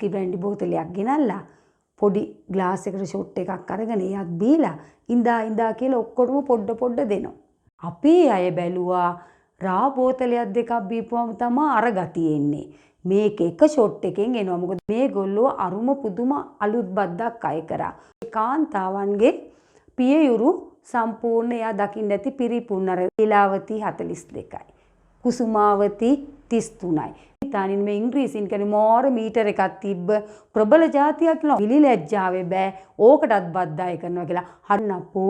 Whisky brandy බෝතලයක් ගෙනල්ලා පොඩි glass එකකට ෂොට් එකක් අරගෙන එයත් බීලා ඉඳා කියලා ඔක්කොටම පොඩ දෙනවා. අපේ අය බැලුවා රා බෝතලයක් දෙකක් බීපුවම තමයි අර ගතිය එන්නේ. මේක එක ෂොට් එකෙන් එනවා. මොකද මේගොල්ලෝ අරුම පුදුම අලුත් බද්දක් අය කරා. කාන්තාවන්ගේ පියයුරු සම්පූර්ණ එයා දකින්න ඇති පිරිපුන් අර ලීලාවති 42යි. කුසුමාවති 33යි. ඉතාලින් මේ ඉංග්‍රීසින් කියන්නේ මෝර මීටර එකක් තිබ්බ ප්‍රබල જાතියක් කියලා. විලි ලැජ්ජාවේ බෑ ඕකටත් බද්දාය කරනවා කියලා. හරිනප්පු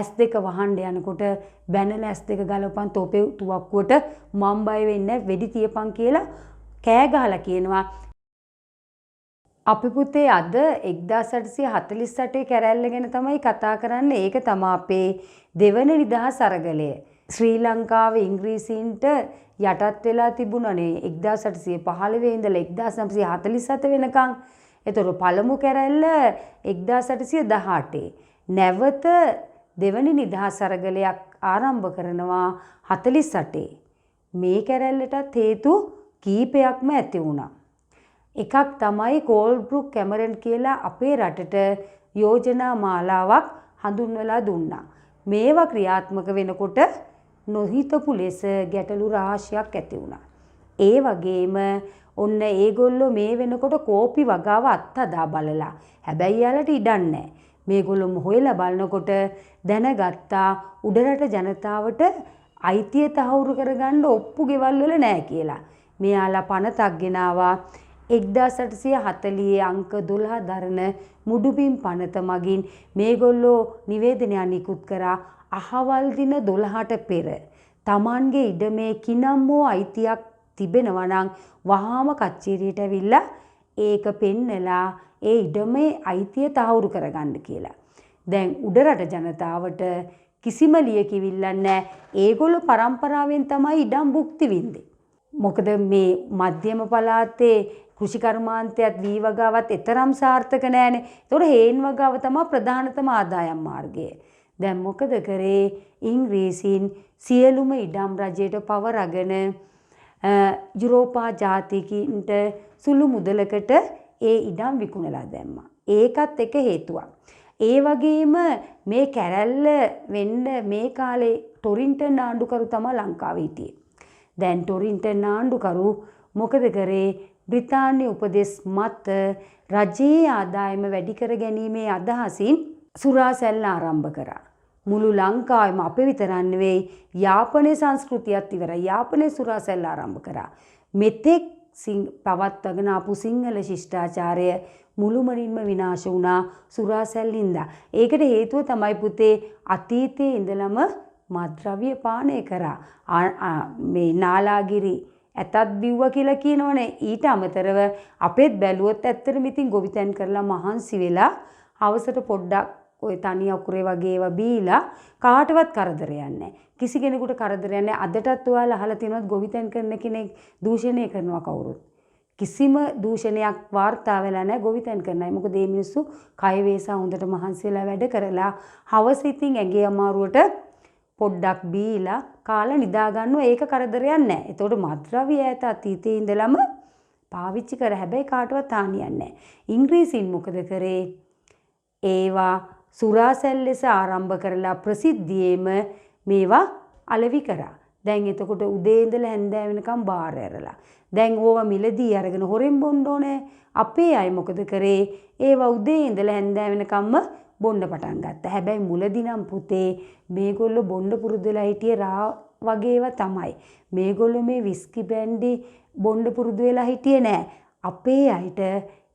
S2 වහන්න යනකොට බැනලා S2 ගලවපන් තෝපේ තුවක්කුවට මම් බය වෙන්නේ වෙඩි තියපන් කියලා කෑ ගහලා කියනවා. අපි පුතේ අද 1848 කැරැල්ල ගැන තමයි කතා කරන්නේ. ඒක තමයි අපේ දෙවන නිදහස් අරගලය. ශ්‍රී ලංකාවේ ඉංග්‍රීසීන්ට යටත් වෙලා තිබුණනේ 1815 ඉඳලා 1947 වෙනකන්. ඒතකොට පළමු කැරැල්ල 1818. නැවත දෙවනි නිදහස් අරගලයක් ආරම්භ කරනවා 48. මේ කැරැල්ලටත් හේතු කීපයක්ම ඇති වුණා. එකක් තමයි කෝල්බ්රුක් කැමරන් කියලා අපේ රටට යෝජනා මාලාවක් හඳුන්වලා දුන්නා. මේවා ක්‍රියාත්මක වෙනකොට නොහිතපු ලෙස ගැටලු රාශියක් ඇති වුණා. ඒ වගේම ඔන්න ඒගොල්ලෝ මේ වෙනකොට කෝපි වගාව අත්හදා බලලා. හැබැයි යාලට ඉඩක් නැහැ. මේගොල්ලෝ හොයලා බලනකොට දැනගත්තා උඩරට ජනතාවට අයිතිය තහවුරු කරගන්න ඔප්පු ගෙවල් වල නැහැ කියලා. මෙයාලා පනතක් ගෙනාවා 1840 අංක 12 දරන මුඩුබිම් පනත මගින් මේගොල්ලෝ නිවේදනයක් නිකුත් කරා. අහවල් දින 12ට පෙර තමන්ගේ ඉඩමේ කිනම්මෝ අයිතියක් තිබෙනවා නම් වහාම කච්චේරියට ඇවිල්ලා ඒක පෙන්නලා ඒ ඉඩමේ අයිතිය තහවුරු කරගන්න කියලා. දැන් උඩරට ජනතාවට කිසිම ලියකිවිල්ලක් නැහැ. ඒගොල්ලෝ පරම්පරාවෙන් තමයි ඉඩම් භුක්ති විඳින්නේ. මොකද මේ මධ්‍යම පළාතේ කෘෂි කර්මාන්තයත් වී වගාවත් එතරම් සාර්ථක නැහැනේ. ඒතකොට හේන් වගාව තමයි ප්‍රධානතම ආදායම් මාර්ගය. දැන් මොකද කරේ ඉංග්‍රීසීන් සියලුම ඉඩම් රජයට පවරගෙන යුරෝපා ජාතිකින්ට සුළු මුදලකට ඒ ඉඩම් විකුණලා දැම්මා. ඒකත් එක හේතුවක්. ඒ වගේම මේ කැරැල්ල වෙන්න මේ කාලේ ටොරින්ටන් ආණ්ඩුකරු තමයි ලංකාවේ හිටියේ. දැන් ටොරින්ටන් ආණ්ඩුකරු මොකද කරේ බ්‍රිතාන්‍ය උපදෙස් මත රජයේ ආදායම වැඩි කර ගැනීමේ අදහසින් සුරාසැල්ල ආරම්භ කරා. මුළු ලංකාවෙම අපේ විතරක් නෙවෙයි යාපනයේ සංස්කෘතියත් ඉවරයි. යාපනයේ සුරාසැල්ල ආරම්භ කරා. මෙතෙක් පවත්වාගෙන ආපු සිංහල ශිෂ්ටාචාරය මුළුමනින්ම විනාශ වුණා සුරාසැල්ලින්ද. ඒකට හේතුව තමයි පුතේ අතීතයේ ඉඳලම මත්ද්‍රව්‍ය පානය කරා. මේ නාලාගිරි ඇතත් බිව්වා කියලා කියනවනේ. ඊට අමතරව අපෙත් බැලුවොත් ඇත්තටම ඉතින් ගොවිතැන් කරලා මහන්සි වෙලා හවසට පොඩ්ඩක් ඔය තනි අකුරේ වගේ ඒවා බීලා කාටවත් කරදරයක් නැහැ. කිසි කෙනෙකුට කරදරයක් නැහැ. අදටත් ඔයාලා අහලා තියෙනවද ගොවිතැන් කරන කෙනෙක් දූෂණය කරනවා කවුරුත්? කිසිම දූෂණයක් වාර්තා වෙලා නැහැ ගොවිතැන් කරන අය. මොකද මේ මිනිස්සු කය වේසා හොඳට මහන්සි වෙලා වැඩ කරලා හවස ඉතින් ඇඟේ අමාරුවට පොඩ්ඩක් බීලා කාලා නිදා ගන්නවා. ඒක කරදරයක් නැහැ. ඒතකොට මත්ද්‍රව්‍ය ඈත අතීතයේ ඉඳලම පාවිච්චි කර හැබැයි කාටවත් හානියක් නැහැ. ඉංග්‍රීසින් මොකද කරේ? ඒවා සුරාසැල් ලෙස ආරම්භ කරලා ප්‍රසිද්ධියේම මේවා අලෙවි කරා. දැන් එතකොට උදේ ඉඳලා හැන්දෑව වෙනකම් බාර් ඇරලා. දැන් ඕවා මිලදී අරගෙන හොරෙන් බොන්න ඕනේ. අපේ අය මොකද කරේ? ඒවා උදේ ඉඳලා හැන්දෑව වෙනකම්ම බොන්න පටන් ගත්තා. හැබැයි මුලදී නම් පුතේ මේගොල්ලෝ බොන්න පුරුදු වෙලා හිටියේ රා වගේ ඒවා තමයි. මේගොල්ලෝ මේ විස්කි බ්‍රැන්ඩි බොන්න පුරුදු වෙලා හිටියේ නෑ. අපේ අයට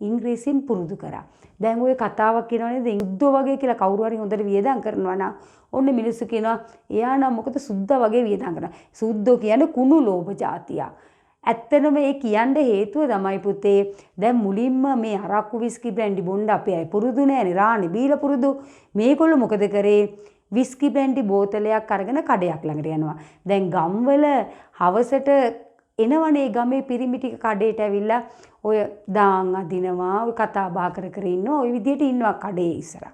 ඉංග්‍රීසින් පුරුදු කරා. දැන් ඔය කතාවක් කියනවනේ සුද්දෝ වගේ කියලා කවුරු හරි හොඳට වියදම් කරනවා නම් ඔන්න මිනිස්සු කියනවා එයා නම් මොකද සුද්දා වගේ වියදම් කරනවා. සුද්දෝ කියන්නේ කුණු ලෝභ જાතියක්. ඇත්තටම ඒ කියන්න හේතුව තමයි පුතේ දැන් මුලින්ම මේ අරක්කු විස්කි බ්‍රැන්ඩි බොන්න අපේ අය පුරුදු නෑනේ. රාණි බීලා පුරුදු. මේගොල්ලෝ මොකද කරේ? විස්කි බ්‍රැන්ඩි බෝතලයක් අරගෙන කඩයක් ළඟට යනවා. දැන් ගම්වල හවසට එනවනේ ගමේ පිරිමි ටික කඩේට ඇවිල්ලා ඔය දාන් අදිනවා, ඔය කතා බහ කර කර ඉන්නවා, ඔය විදියට ඉන්නවා කඩේ ඉස්සරහ.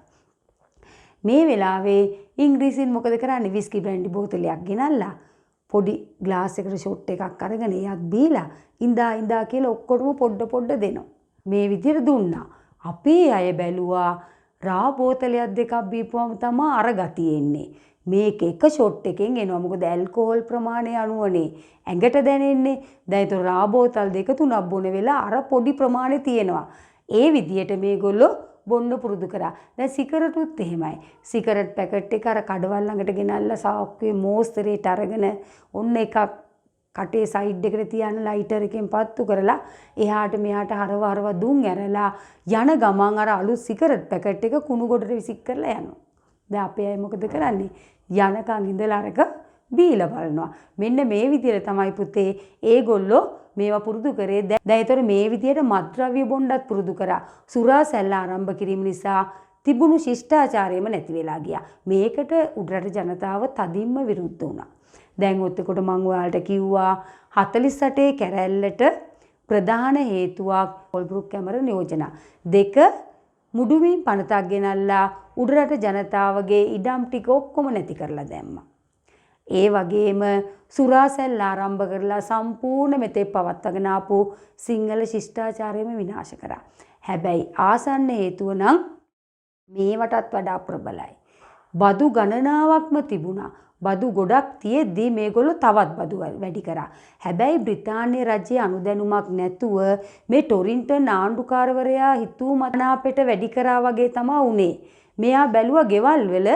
මේ වෙලාවේ ඉංග්‍රීසියෙන් මොකද කරන්නේ? විස්කි බ්‍රැන්ඩි බෝතලයක් ගෙනල්ලා පොඩි ග්ලාස් එකකට ෂොට් එකක් අරගෙන එයත් බීලා ඉඳා කියලා ඔක්කොටම පොඩ දෙනවා. මේ විදිහට දුන්නා. අපේ අය බැලුවා රා බෝතලයක් දෙකක් බීපුවම තමයි අර ගතිය එන්නේ. මේක එක ෂොට් එකෙන් එනවා. මොකද ඇල්කොහොල් ප්‍රමාණය අනුවනේ ඇඟට දැනෙන්නේ. දැන් ඒතර රා බෝතල් දෙක තුනක් බොන වෙලා අර පොඩි ප්‍රමාණය තියෙනවා. ඒ විදිහට මේගොල්ලෝ බොන්න පුරුදු කරා. දැන් සිගරටුත් එහෙමයි. සිගරට් පැකට් එක අර කඩවල් ළඟට ගෙනල්ලා සාක්කුවේ මෝස්තරේට අරගෙන ඔන්න එකක් කටේ සයිඩ් එකට තියන්න ලයිටර් එකෙන් පත්තු කරලා එහාට මෙහාට හරව දුම් ඇරලා යන ගමන් අර අලුත් සිගරට් පැකට් එක කුණු ගොඩට විසික් කරලා යනවා. දැන් අපේ අය මොකද කරන්නේ? යනකන් ඉඳලා අරක බීලා බලනවා. මෙන්න මේ විදිහට තමයි පුතේ ඒගොල්ලෝ මේවා පුරුදු කරේ. දැන් ඒතර මේ විදිහට මත්ද්‍රව්‍ය බොණ්ඩත් පුරුදු කරා. සුරා සැල්ල ආරම්භ කිරීම නිසා තිබුණු ශිෂ්ටාචාරයම නැති වෙලා ගියා. මේකට උඩරට ජනතාව තදින්ම විරුද්ධ වුණා. දැන් ඔතකොට මම ඔයාලට කිව්වා 48 කැරැල්ලට ප්‍රධාන හේතුවක් කොල්බෘක් කැමරන් යෝජනා. දෙක මුඩුවින් පනතක් ගෙනල්ලා උඩරට ජනතාවගේ ඉඩම් ටික ඔක්කොම නැති කරලා දැම්මා. ඒ වගේම සුරාසැල් ආරම්භ කරලා සම්පූර්ණ මෙතෙක් පවත්වාගෙන ආපු සිංහල ශිෂ්ටාචාරයම විනාශ කරා. හැබැයි ආසන්න හේතුව නම් මේවටත් වඩා ප්‍රබලයි. බදු ගණනාවක්ම තිබුණා. බදු ගොඩක් තියෙද්දී මේගොල්ලෝ තවත් බදු වැඩි කරා. හැබැයි බ්‍රිතාන්‍ය රජයේ අනුදැනුමක් නැතුව මේ ටොරින්ටන් ආණ්ඩුකාරවරයා හිතූ මනාපෙට වැඩි කරා වගේ තමයි උනේ. මෙයා බැලුවා ගෙවල් වල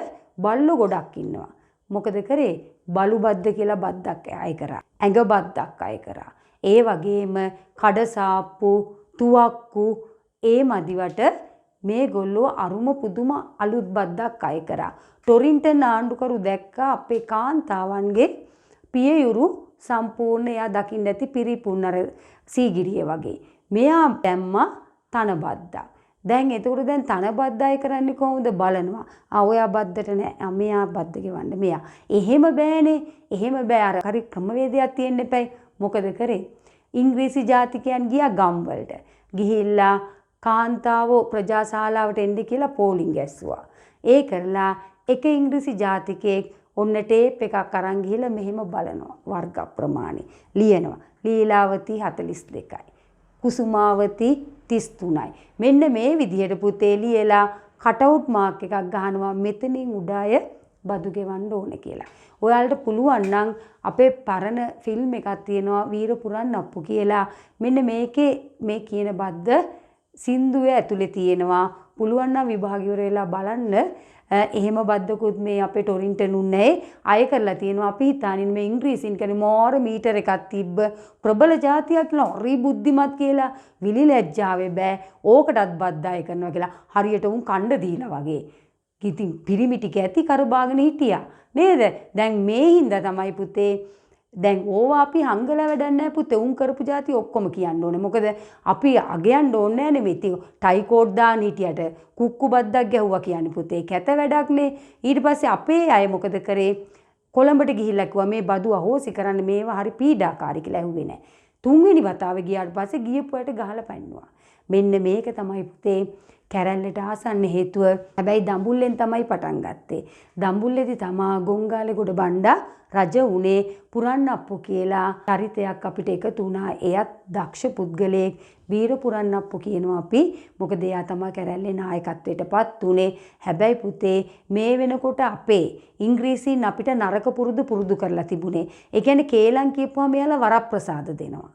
බල්ලෝ ගොඩක් ඉන්නවා. මොකද කරේ? බලු බද්ද කියලා බද්දක් අය කරා. ඇඟ බද්දක් අය කරා. ඒ වගේම කඩසාප්පු, තුවක්කු ඒ මදිවට මේගොල්ලෝ අරුම පුදුම අලුත් බද්දක් අය කරා. ටොරින්ටන් ආණ්ඩුකරු දැක්කා අපේ කාන්තාවන්ගේ පියයුරු සම්පූර්ණ එයා දකින්න ඇති පිරිපුන් අර සීගිරිය වගේ. මෙයා දැම්මා තන බද්දා. දැන් එතකොට දැන් තන බද්ද අය කරන්නේ කොහොමද බලනවා. ඔයා බද්දට නෑ. මෙයා බද්ද ගෙවන්න මෙයා. එහෙම බෑනේ. එහෙම බෑ. අර හරි ක්‍රමවේදයක් තියෙන්න එපයි. මොකද කරේ? ඉංග්‍රීසි ජාතිකයන් ගියා ගම් වලට. ගිහිල්ලා කාන්තාවෝ ප්‍රජාශාලාවට එන්න කියලා පෝලිං ගැස්සුවා. ඒ කරලා එක ඉංග්‍රීසි ජාතිකයෙක් ඔන්න ටේප් එකක් අරන් ගිහිල්ලා මෙහෙම බලනවා වර්ග ප්‍රමාණය ලියනවා. ලීලාවති 42යි. කුසුමාවති 33යි. මෙන්න මේ විදිහට පුතේ ලියලා කටවුට් මාක් එකක් ගහනවා මෙතනින් උඩ අය බදු ගෙවන්න ඕන කියලා. ඔයාලට පුළුවන් නම් අපේ පරණ ෆිල්ම් එකක් තියෙනවා වීර පුරන්නප්පු කියලා. මෙන්න මේකේ මේ කියන බද්ද සින්දුවේ ඇතුලේ තියෙනවා. පුළුවන් නම් විභාගියවර වෙලා බලන්න. එහෙම බද්දකුත් මේ අපේ ටොරින්ටන් උන්නේ අය කරලා තියෙනවා. අපි හිතානින් මේ ඉංග්‍රීසින් කියන්නේ මෝර මීටර එකක් තිබ්බ ප්‍රබල ජාතියක් කියලා හරි බුද්ධිමත් කියලා විලි ලැජ්ජාවේ බෑ. ඕකටත් බද්ද අය කරනවා කියලා හරියට උන් කණ්ඩ දීලා වගේ. ඉතින් පිරිමි ටික ඇති කරබාගෙන හිටියා. නේද? දැන් මේ හින්දා තමයි පුතේ දැන් ඕවා අපි හංගලා වැඩක් නැහැ පුතේ. උන් කරපු જાති ඔක්කොම කියන්න ඕනේ. මොකද අපි අගයන්න ඕනේ නැහැ නෙමෙයි. ඉතින් ටයි කෝඩ් දාන්න හිටියට කුක්කු බද්දක් ගැහුවා කියන්නේ පුතේ. කැත වැඩක් නේ. ඊට පස්සේ අපේ අය මොකද කරේ? කොළඹට ගිහිල්ලා කිව්වා මේ බදු අහෝසි කරන්න මේවා හරි පීඩාකාරී කියලා ඇහුවේ නැහැ. තුන්වෙනි වතාවේ ගියාට පස්සේ ගියපුවට ගහලා පැන්නුවා. මෙන්න මේක තමයි පුතේ කැරැල්ලට ආසන්න හේතුව. හැබැයි දඹුල්ලෙන් තමයි පටන් ගත්තේ. දඹුල්ලේදී තමා ගොංගාලේ ගොඩ බණ්ඩා රජ උනේ පුරන්නප්පු කියලා චරිතයක් අපිට එකතු වුණා. එයත් දක්ෂ පුද්ගලයෙක් වීර පුරන්නප්පු කියනවා අපි. මොකද එයා තමයි කැරැල්ලේ නායකත්වයටපත් උනේ. හැබැයි පුතේ මේ වෙනකොට අපේ ඉංග්‍රීසින් අපිට නරක පුරුදු කරලා තිබුණේ. ඒ කියන්නේ කේලම් කියපුවාම එයාලා වරප්‍රසාද දෙනවා.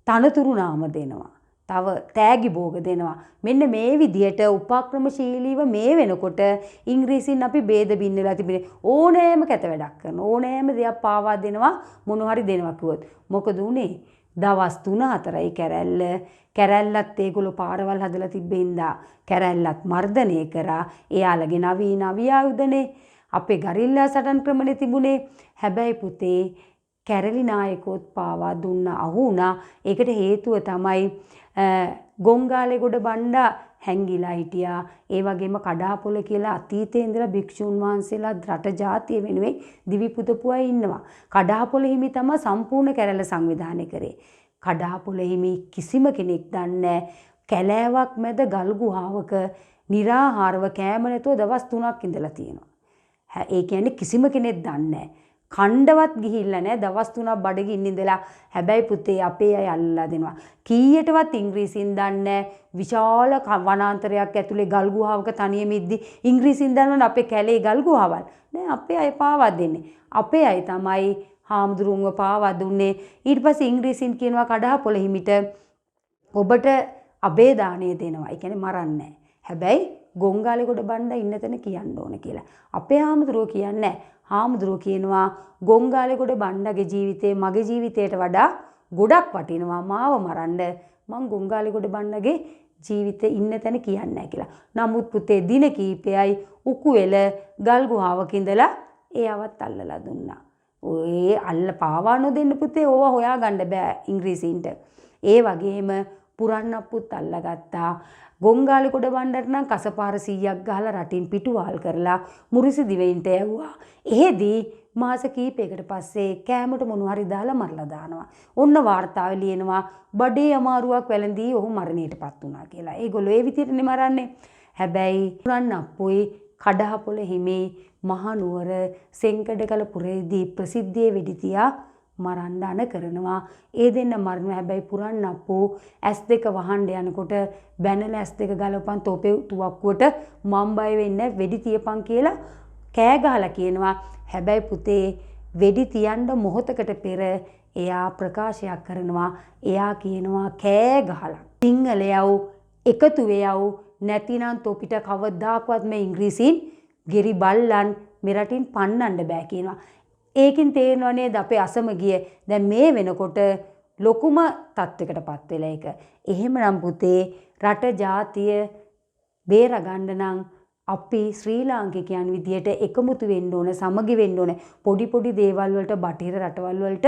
තනතුරු නාම දෙනවා. තව තෑගි භෝග දෙනවා. මෙන්න මේ විදියට උපක්‍රමශීලීව මේ වෙනකොට ඉංග්‍රීසින් අපි ભેද බින්නලා තිබුණේ. ඕනෑම කැත වැඩක් කරන ඕනෑම දෙයක් පාවා දෙනවා මොන හරි දෙනවා කිව්වොත්. මොකද උනේ? දවස් 3-4යි කැරැල්ලත් ඒගොල්ලෝ පාරවල් හදලා තිබෙන්දා කැරැල්ලත් මර්ධනය කරා. එයාලගේ නවීන අවියායුධනේ අපේ ගරිල්ලා සටන් ක්‍රමනේ තිබුණේ. හැබැයි පුතේ කැරලි නායකෝත් පාවා දුන්නා අහු වුණා. ඒකට හේතුව තමයි ගොංගාලේ ගොඩ බණ්ඩා හැංගිලා හිටියා. ඒ වගේම කඩාපොළ කියලා අතීතයේ ඉඳලා භික්ෂුන් වහන්සේලා රට ජාතිය වෙනුවෙන් දිවි පුදපු අය ඉන්නවා. කඩාපොළ හිමි තමයි සම්පූර්ණ කැරැල්ල සංවිධානය කරේ. කඩාපොළ හිමි කිසිම කෙනෙක් දන්නේ කැලෑවක් මැද ගල් ගුහාවක निराහාරව කෑම නැතුව දවස් 3ක් ඉඳලා තියෙනවා. ඒ කියන්නේ කිසිම කෙනෙක් දන්නේ කණ්ඩවත් ගිහිල්ලා නැහැ. දවස් 3ක් බඩගින්න ඉඳලා. හැබැයි පුතේ අපේ අය අල්ලලා දෙනවා. කීයටවත් ඉංග්‍රීසියෙන් දන්නේ විශාල වනාන්තරයක් ඇතුලේ ගල් ගුහාවක තනියම ඉද්දි ඉංග්‍රීසියෙන් දන්නවනේ අපේ කැලේ ගල් ගුහාවල්. නෑ අපේ අය පාවා දෙන්නේ. අපේ අය තමයි හාමුදුරුවන්ව පාවා දුන්නේ. ඊට පස්සේ ඉංග්‍රීසියෙන් කියනවා කඩහපොළ හිමිට ඔබට අබේදානය දෙනවා. ඒ කියන්නේ මරන්නේ. හැබැයි ගොංගාලේගොඩ බණ්ඩා ඉන්න තැන කියන්න ඕන කියලා. අපේ හාමුදුරුවෝ කියන්නේ හාමුදුරුවෝ කියනවා ගොංගාලේගොඩ බණ්ඩාගේ ජීවිතේ මගේ ජීවිතයට වඩා ගොඩක් වටිනවා. මාව මරන්න මං ගොංගාලේගොඩ බණ්ඩාගේ ජීවිතේ ඉන්න තැන කියන්නේ නැහැ කියලා. නමුත් පුතේ දින කීපයයි උකුවෙල ගල් ගුහාවක ඉඳලා එයාවත් අල්ලලා දුන්නා. ඔය අල්ල පාවා නොදෙන්න පුතේ ඕවා හොයාගන්න බෑ ඉංග්‍රීසින්ට. ඒ වගේම පුරන්නප්පුත් අල්ලගත්තා. ගොංගාලේගොඩ බණ්ඩාට නම් කසපාර 100ක් ගහලා රටින් පිටුවාල් කරලා මුරිසි දිවයින්ට යවුවා. එහෙදී මාස කීපයකට පස්සේ කෑමට මොනවා හරි දාලා මරලා දානවා. ඔන්න වාර්තාවේ ලියනවා බඩේ අමාරුවක් වැළඳී ඔහු මරණයටපත් වුණා කියලා. ඒගොල්ලෝ ඒ විදිහටනේ මරන්නේ. හැබැයි පුරන්නප්පුයි කඩහපොළ හිමි මහනුවර සෙන්කඩකල පුරේදී ප්‍රසිද්ධියේ වෙඩි තියා මරන්න අන කරනවා. ඒ දෙන්න මරනවා. හැබැයි පුරන්නප්පු S2 වහන්න යනකොට බැනලා S2 ගලපන් තෝපේ තුවක්කුවට මම් බය වෙන්නේ වෙඩි තියපන් කියලා කෑ ගහලා කියනවා. හැබැයි පුතේ වෙඩි තියන්න මොහොතකට පෙර එයා ප්‍රකාශයක් කරනවා. එයා කියනවා කෑ ගහලා සිංහලයව එකතු වෙයව නැතිනම් තොපිට කවදාකවත් මේ ඉංග්‍රීසියෙන් ගෙරි බල්ලන් මෙරටින් පන්නන්න බෑ කියනවා. ඒකින් තේරෙනව නේද අපේ අසමගිය දැන් මේ වෙනකොට ලොකුම තත්වයකටපත් වෙලා ඒක. එහෙමනම් පුතේ රට ජාතිය බේරගන්න නම් අපි ශ්‍රී ලාංකිකයන් විදියට එකමුතු වෙන්න ඕන, සමගි වෙන්න ඕන. පොඩි පොඩි දේවල් වලට බටහිර රටවල් වලට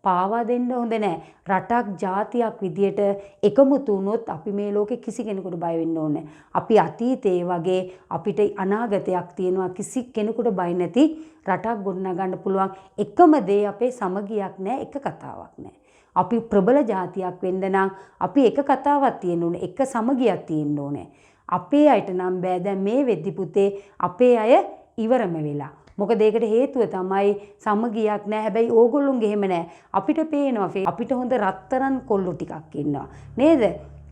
පාවා දෙන්න හොඳ නැහැ. රටක් ජාතියක් විදියට එකමුතු වුණොත් අපි මේ ලෝකේ කිසි කෙනෙකුට බය වෙන්න ඕනේ. අපි අතීතයේ වගේ අපිට අනාගතයක් තියෙනවා. කිසි කෙනෙකුට බය නැති රටක් ගොඩනගන්න පුළුවන්. එකම දේ අපේ සමගියක් නැහැ, එක කතාවක් නැහැ. අපි ප්‍රබල ජාතියක් වෙන්න නම් අපි එක කතාවක් තියෙන්න ඕනේ, එක සමගියක් තියෙන්න ඕනේ. අපේ අයට නම් බෑ දැන් මේ වෙද්දි පුතේ අපේ අය ඉවරම වෙලා. මොකද ඒකට හේතුව තමයි සමගියක් නැහැ. හැබැයි ඕගොල්ලොන්ගේ එහෙම නැහැ. අපිට පේනවා අපිට හොඳ රත්තරන් කොල්ලු ටිකක් ඉන්නවා. නේද?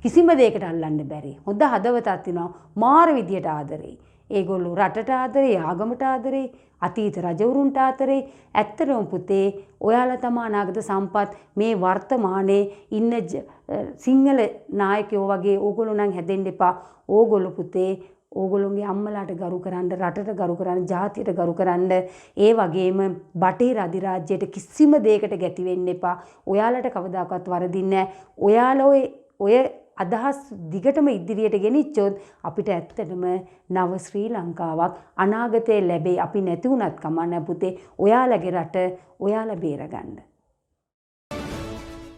කිසිම දෙයකට අල්ලන්න බැරි. හොඳ හදවතක් තියෙනවා. මාර විදියට ආදරේ. ඒගොල්ලෝ රටට ආදරේ, ආගමට ආදරේ, අතීත රජවරුන්ට ආදරේ. ඇත්තටම පුතේ ඔයාලා තමයි අනාගත සම්පත් මේ වර්තමානයේ ඉන්න සිංහල නායකයෝ වගේ ඕගොල්ලෝ නම් හැදෙන්න එපා. ඕගොල්ලෝ පුතේ ඕගොල්ලොන්ගේ අම්මලාට ගරු කරන්න, රටට ගරු කරන්න, ජාතියට ගරු කරන්න. ඒ වගේම බටහිර අධිරාජ්‍යයට කිසිම දෙයකට ගැති වෙන්න එපා. ඔයාලට කවදාකවත් වරදින්නේ නැහැ. ඔයාලා ඔය අදහස් දිගටම ඉදිරියට ගෙනිච්චොත් අපිට ඇත්තටම නව ශ්‍රී ලංකාවක් අනාගතයේ ලැබේ. අපි නැති වුණත් කමක් නැහැ පුතේ. ඔයාලගේ රට ඔයාලා බේරගන්න.